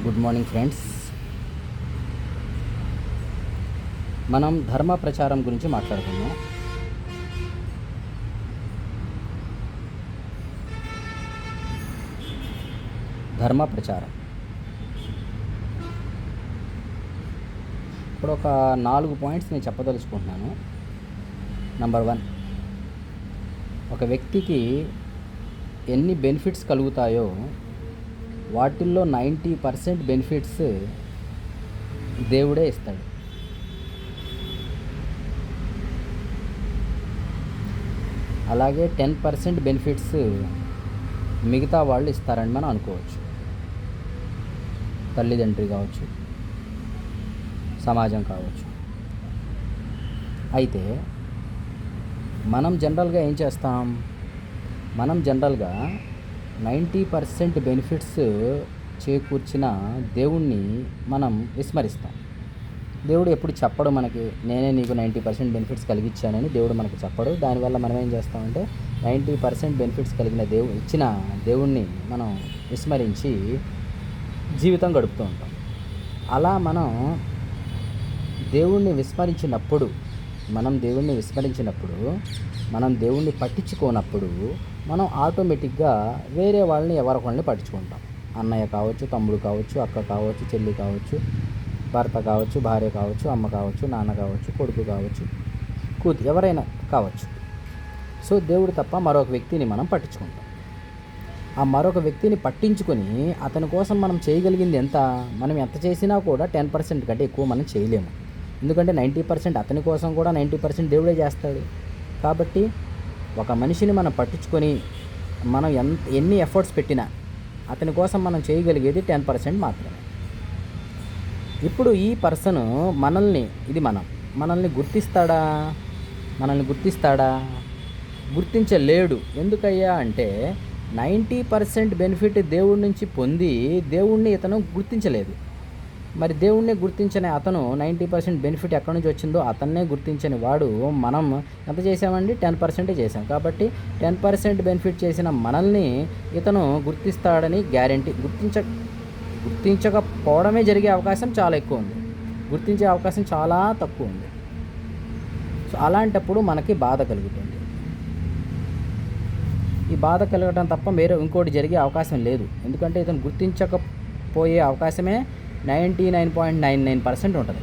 Good morning friends. మనం ధర్మ ప్రచారం గురించి మాట్లాడుకుందాం. ధర్మ ప్రచారం ఇప్పుడు ఒక 4 పాయింట్స్ నేను చెప్పదలుచుకుంటున్నాను. నంబర్ 1, ఒక వ్యక్తికి ఎన్ని బెనిఫిట్స్ కలుగుతాయో వాటిల్లో 90% బెనిఫిట్స్ దేవుడే ఇస్తాడు. అలాగే 10% బెనిఫిట్స్ మిగతా వాళ్ళు ఇస్తారని మనం అనుకోవచ్చు. తల్లిదండ్రి కావచ్చు, సమాజం కావచ్చు. అయితే మనం జనరల్గా ఏం చేస్తాం? మనం జనరల్గా 90% బెనిఫిట్స్ చేకూర్చిన దేవుణ్ణి మనం విస్మరిస్తాం. దేవుడు ఎప్పుడు చెప్పడు మనకి, నేనే నీకు 90% బెనిఫిట్స్ కలిగించానని దేవుడు మనకు చెప్పడు. దానివల్ల మనం ఏం చేస్తామంటే 90% బెనిఫిట్స్ కలిగిన ఇచ్చిన దేవుణ్ణి మనం విస్మరించి జీవితం గడుపుతూ ఉంటాం. అలా మనం దేవుణ్ణి విస్మరించినప్పుడు, మనం దేవుణ్ణి పట్టించుకోనప్పుడు మనం ఆటోమేటిక్గా వేరే వాళ్ళని ఎవరికొకళ్ళని పట్టించుకుంటాం. అన్నయ్య కావచ్చు, తమ్ముడు కావచ్చు, అక్క కావచ్చు, చెల్లి కావచ్చు, భర్త కావచ్చు, భార్య కావచ్చు, అమ్మ కావచ్చు, నాన్న కావచ్చు, కొడుకు కావచ్చు, కూతురు, ఎవరైనా కావచ్చు. సో దేవుడు తప్ప మరొక వ్యక్తిని మనం పట్టించుకుంటాం. ఆ మరొక వ్యక్తిని పట్టించుకొని అతని కోసం మనం చేయగలిగింది ఎంత? మనం ఎంత చేసినా కూడా 10% కంటే ఎక్కువ మనం చేయలేము. ఎందుకంటే 90% అతని కోసం కూడా 90% దేవుడే చేస్తాడు. కాబట్టి ఒక మనిషిని మనం పట్టించుకొని మనం ఎన్ని ఎఫర్ట్స్ పెట్టినా అతని కోసం మనం చేయగలిగేది 10% మాత్రమే. ఇప్పుడు ఈ పర్సన్ మనల్ని గుర్తిస్తాడా? గుర్తించలేడు. ఎందుకయ్యా అంటే 90% బెనిఫిట్ దేవుడి నుంచి పొంది దేవుణ్ణి ఇతను గుర్తించలేదు. మరి దేవుణ్ణి గుర్తించని అతను 90% బెనిఫిట్ ఎక్కడి నుంచి వచ్చిందో అతన్నే గుర్తించని వాడు, మనం ఎంత చేసామండి? 10% చేసాం. కాబట్టి 10% బెనిఫిట్ చేసిన మనల్ని ఇతను గుర్తిస్తాడని గ్యారెంటీ. గుర్తించకపోవడమే జరిగే అవకాశం చాలా ఎక్కువ ఉంది. గుర్తించే అవకాశం చాలా తక్కువ ఉంది. సో అలాంటప్పుడు మనకి బాధ కలుగుతుంది. ఈ బాధ కలగడం తప్ప వేరే ఇంకోటి జరిగే అవకాశం లేదు. ఎందుకంటే ఇతను గుర్తించకపోయే అవకాశమే 99.99% ఉంటుంది.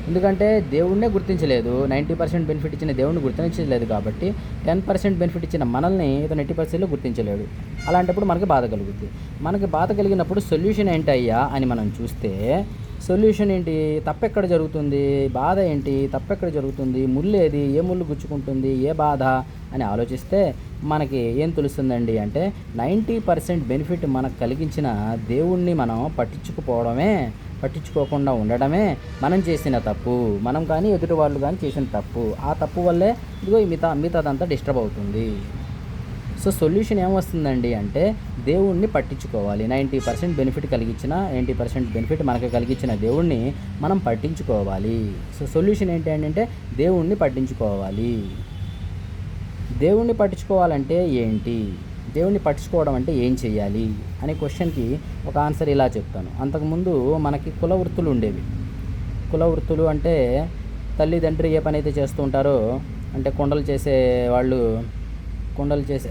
ఎందుకంటే దేవుణ్ణే గుర్తించలేదు. 90% బెనిఫిట్ ఇచ్చిన దేవుణ్ణి గుర్తించలేదు. కాబట్టి 10% బెనిఫిట్ ఇచ్చిన మనల్ని ఇతను 80%లో గుర్తించలేడు. అలాంటప్పుడు మనకి బాధ కలుగుతుంది. మనకి బాధ కలిగినప్పుడు సొల్యూషన్ ఏంటి అయ్యా అని మనం చూస్తే, సొల్యూషన్ ఏంటి? తప్పెక్కడ జరుగుతుంది? బాధ ఏంటి? తప్పెక్కడ జరుగుతుంది? ముళ్ళు ఏది? ఏ ముళ్ళు గుచ్చుకుంటుంది? ఏ బాధ అని ఆలోచిస్తే మనకి ఏం తెలుస్తుందండి అంటే 90% బెనిఫిట్ మనకు కలిగించిన దేవుణ్ణి మనం పట్టించుకోకుండా ఉండడమే మనం చేసిన తప్పు. మనం కానీ ఎదుటి వాళ్ళు కానీ చేసిన తప్పు. ఆ తప్పు వల్లే ఇదిగో మిగతాదంతా డిస్టర్బ్ అవుతుంది. సో సొల్యూషన్ ఏమొస్తుందండి అంటే దేవుణ్ణి పట్టించుకోవాలి. 90% బెనిఫిట్ మనకు కలిగించిన దేవుణ్ణి మనం పట్టించుకోవాలి. సో సొల్యూషన్ ఏంటి అంటే దేవుణ్ణి పట్టించుకోవాలి. దేవుణ్ణి పట్టించుకోవాలంటే ఏంటి? దేవుణ్ణి పట్టించుకోవడం అంటే ఏం చేయాలి అనే క్వశ్చన్కి ఒక ఆన్సర్ ఇలా చెప్తాను. అంతకుముందు మనకి కుల వృత్తులు ఉండేవి. కుల వృత్తులు అంటే తల్లిదండ్రి ఏ పని అయితే చేస్తూ ఉంటారో, అంటే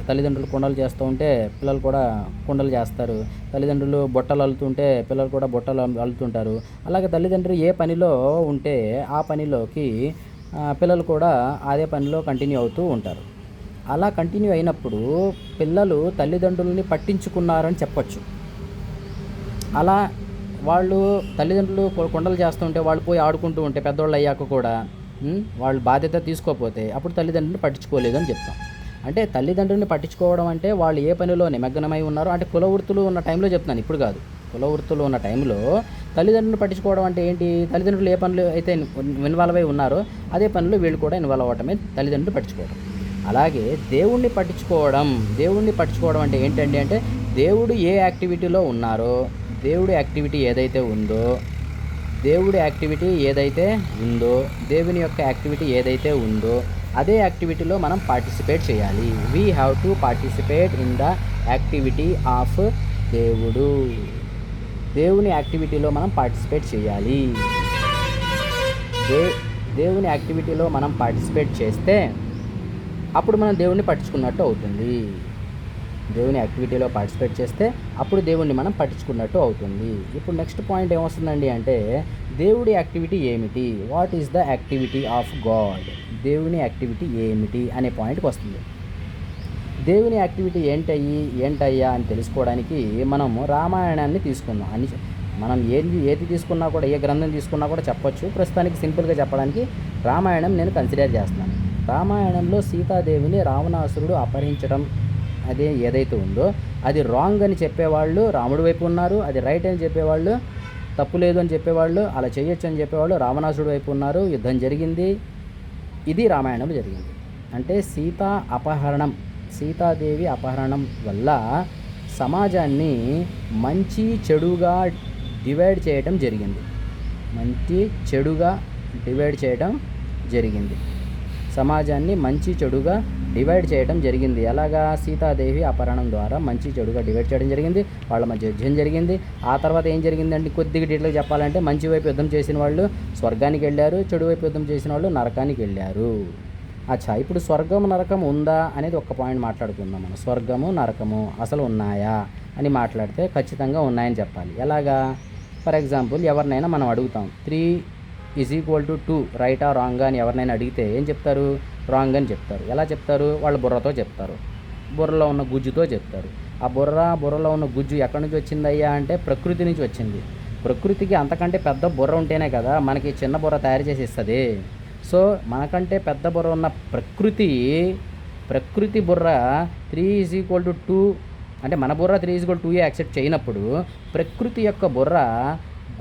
తల్లిదండ్రులు కుండలు చేస్తూ ఉంటే పిల్లలు కూడా కుండలు చేస్తారు. తల్లిదండ్రులు బొట్టలు అల్లుతుంటే పిల్లలు కూడా బొట్టలు అల్లుతుంటారు. అలాగే తల్లిదండ్రులు ఏ పనిలో ఉంటే ఆ పనిలోకి పిల్లలు కూడా అదే పనిలో కంటిన్యూ అవుతూ ఉంటారు. అలా కంటిన్యూ అయినప్పుడు పిల్లలు తల్లిదండ్రులని పట్టించుకున్నారని చెప్పచ్చు. అలా తల్లిదండ్రులు కుండలు చేస్తుంటే వాళ్ళు పోయి ఆడుకుంటూ ఉంటే పెద్దవాళ్ళు అయ్యాక కూడా వాళ్ళు బాధ్యత తీసుకోకపోతే అప్పుడు తల్లిదండ్రులని పట్టించుకోలేదు అని చెప్తాం. అంటే తల్లిదండ్రులని పట్టించుకోవడం అంటే వాళ్ళు ఏ పనిలో నిమగ్నమై ఉన్నారో, అంటే కుల వృత్తులు ఉన్న టైంలో చెప్తున్నాను, ఇప్పుడు కాదు. కుల వృత్తులు ఉన్న టైంలో తల్లిదండ్రులను పట్టించుకోవడం అంటే ఏంటి? తల్లిదండ్రులు ఏ పనులు అయితే ఇన్వాల్వ్ అయి ఉన్నారో అదే పనులు వీళ్ళు కూడా ఇన్వాల్వ్ అవ్వటమే తల్లిదండ్రులు పట్టించుకోవడం. అలాగే దేవుణ్ణి పట్టించుకోవడం అంటే ఏంటండి అంటే దేవుడు ఏ యాక్టివిటీలో ఉన్నారో, దేవుడి యాక్టివిటీ ఏదైతే ఉందో, దేవుని యొక్క యాక్టివిటీ ఏదైతే ఉందో అదే యాక్టివిటీలో మనం పార్టిసిపేట్ చేయాలి. We have to participate in the activity of దేవుడు. దేవుని యాక్టివిటీలో మనం పార్టిసిపేట్ చేయాలి. దేవుని యాక్టివిటీలో మనం పార్టిసిపేట్ చేస్తే అప్పుడు మనం దేవుణ్ణి పట్టించుకున్నట్టు అవుతుంది. దేవుని యాక్టివిటీలో పార్టిసిపేట్ చేస్తే అప్పుడు దేవుణ్ణి మనం పట్టించుకున్నట్టు అవుతుంది. ఇప్పుడు నెక్స్ట్ పాయింట్ ఏమొస్తుందండి అంటే, దేవుడి యాక్టివిటీ ఏమిటి? What is the activity of God? దేవుని యాక్టివిటీ ఏమిటి అనే పాయింట్కి వస్తుంది. దేవుని యాక్టివిటీ ఏంటయ్యా అని తెలుసుకోవడానికి మనము రామాయణాన్ని తీసుకుందాం. మనం ఏది తీసుకున్నా కూడా, ఏ గ్రంథం తీసుకున్నా కూడా చెప్పొచ్చు. ప్రస్తుతానికి సింపుల్గా చెప్పడానికి రామాయణం నేను కన్సిడర్ చేస్తున్నాను. రామాయణంలో సీతాదేవిని రావణాసురుడు అపహరించడం అదే ఏదైతే ఉందో అది రాంగ్ అని చెప్పేవాళ్ళు రాముడి వైపు ఉన్నారు. అది రైట్ అని చెప్పేవాళ్ళు, తప్పు లేదు అని చెప్పేవాళ్ళు, అలా చేయొచ్చు అని చెప్పేవాళ్ళు రావణాసురుడు వైపు ఉన్నారు. యుద్ధం జరిగింది. ఇది రామాయణంలో జరిగింది. అంటే సీతాదేవి అపహరణం వల్ల సమాజాన్ని మంచి చెడుగా డివైడ్ చేయటం జరిగింది. సమాజాన్ని మంచి చెడుగా డివైడ్ చేయడం జరిగింది. ఎలాగా? సీతాదేవి అపహరణం ద్వారా మంచి చెడుగా డివైడ్ చేయడం జరిగింది. వాళ్ళ మధ్య యుద్ధం జరిగింది. ఆ తర్వాత ఏం జరిగిందండి? కొద్దిగా డీటెయిల్గా చెప్పాలంటే, మంచి వైపు యుద్ధం చేసిన వాళ్ళు స్వర్గానికి వెళ్ళారు, చెడు వైపు యుద్ధం చేసిన వాళ్ళు నరకానికి వెళ్ళారు. అచ్చా, ఇప్పుడు స్వర్గం నరకం ఉందా అనేది ఒక పాయింట్ మాట్లాడుకుందాం మనం. స్వర్గము నరకము అసలు ఉన్నాయా అని మాట్లాడితే ఖచ్చితంగా ఉన్నాయని చెప్పాలి. ఎలాగా? ఫర్ ఎగ్జాంపుల్, ఎవరినైనా మనం అడుగుతాం 3=2 రైటా రాంగా అని ఎవరినైనా అడిగితే ఏం చెప్తారు? రాంగ్ అని చెప్తారు. ఎలా చెప్తారు? వాళ్ళ బుర్రతో చెప్తారు, బుర్రలో ఉన్న గుజ్జుతో చెప్తారు. ఆ బుర్రలో ఉన్న గుజ్జు ఎక్కడి నుంచి వచ్చిందయ్యా అంటే ప్రకృతి నుంచి వచ్చింది. ప్రకృతికి అంతకంటే పెద్ద బుర్ర ఉంటేనే కదా మనకి చిన్న బుర్ర తయారు చేసి ఇస్తుంది. సో మనకంటే పెద్ద బుర్ర ఉన్న ప్రకృతి బుర్ర 3=2 అంటే మన బుర్ర 3=2 యాక్సెప్ట్ చేయనప్పుడు ప్రకృతి యొక్క బుర్ర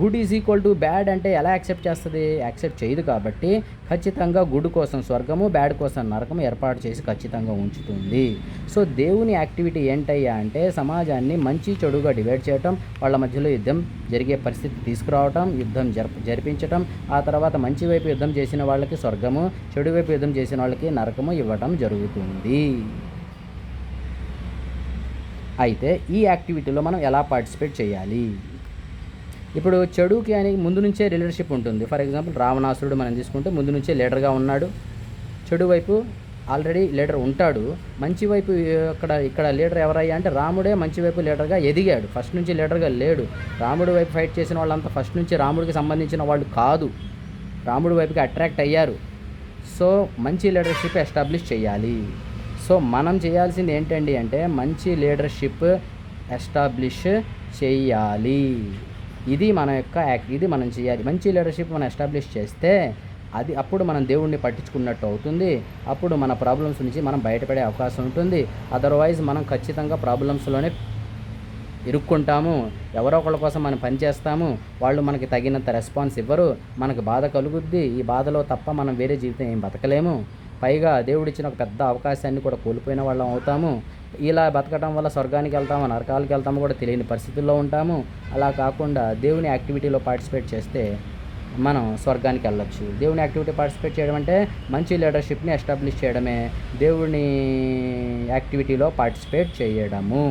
గుడ్ బ్యాడ్ అంటే ఎలా యాక్సెప్ట్ చేస్తుంది? యాక్సెప్ట్ చేయదు. కాబట్టి ఖచ్చితంగా గుడ్ కోసం స్వర్గము, బ్యాడ్ కోసం నరకము ఏర్పాటు చేసి ఖచ్చితంగా ఉంచుతుంది. సో దేవుని యాక్టివిటీ ఏంటయ్యా అంటే సమాజాన్ని మంచి చెడుగా డివైడ్ చేయటం, వాళ్ళ మధ్యలో యుద్ధం జరిగే పరిస్థితి తీసుకురావటం, యుద్ధం జరిపించటం, ఆ తర్వాత మంచి వైపు యుద్ధం చేసిన వాళ్ళకి స్వర్గము, చెడు వైపు యుద్ధం చేసిన వాళ్ళకి నరకము ఇవ్వటం జరుగుతుంది. అయితే ఈ యాక్టివిటీలో మనం ఎలా పార్టిసిపేట్ చేయాలి? ఇప్పుడు చెడుకి అని ముందు నుంచే లీడర్షిప్ ఉంటుంది. ఫర్ ఎగ్జాంపుల్, రావణాసురుడు మనం తీసుకుంటే ముందు నుంచే లీడర్గా ఉన్నాడు. చెడు వైపు ఆల్రెడీ లీడర్ ఉంటాడు. మంచి వైపు ఇక్కడ లీడర్ ఎవరయ్యా అంటే రాముడే మంచి వైపు లీడర్గా ఎదిగాడు. ఫస్ట్ నుంచి లీడర్గా లేడు. రాముడి వైపు ఫైట్ చేసిన వాళ్ళంతా ఫస్ట్ నుంచి రాముడికి సంబంధించిన వాళ్ళు కాదు, రాముడి వైపుకి అట్రాక్ట్ అయ్యారు. సో మంచి లీడర్షిప్ ఎస్టాబ్లిష్ చేయాలి. సో మనం చేయాల్సింది ఏంటండి అంటే మంచి లీడర్షిప్ ఎస్టాబ్లిష్ చేయాలి. ఇది మన యొక్క ఇది మనం చేయాలి. మంచి లీడర్షిప్ మనం ఎస్టాబ్లిష్ చేస్తే అప్పుడు మనం దేవుణ్ణి పట్టించుకున్నట్టు అవుతుంది. అప్పుడు మన ప్రాబ్లమ్స్ నుంచి మనం బయటపడే అవకాశం ఉంటుంది. అదర్వైజ్ మనం ఖచ్చితంగా ప్రాబ్లమ్స్లోనే ఇరుక్కుంటాము. ఎవరో ఒకళ్ళ కోసం మనం పనిచేస్తాము, వాళ్ళు మనకి తగినంత రెస్పాన్స్ ఇవ్వరు, మనకు బాధ కలుగుద్ది. ఈ బాధలో తప్ప మనం వేరే జీవితం ఏం బతకలేము. పైగా దేవుడిచ్చిన ఒక పెద్ద అవకాశాన్ని కూడా కోల్పోయిన వాళ్ళం అవుతాము. ఇలా బతకడం వల్ల స్వర్గానికి వెళ్తామో నరకాలకు వెళ్తామో కూడా తెలియని పరిస్థితుల్లో ఉంటాము. అలా కాకుండా దేవుని యాక్టివిటీలో పార్టిసిపేట్ చేస్తే మనం స్వర్గానికి వెళ్ళొచ్చు. దేవుని యాక్టివిటీ పార్టిసిపేట్ చేయడం అంటే మంచి లీడర్షిప్ని ఎస్టాబ్లిష్ చేయడమే దేవుని యాక్టివిటీలో పార్టిసిపేట్ చేయడము.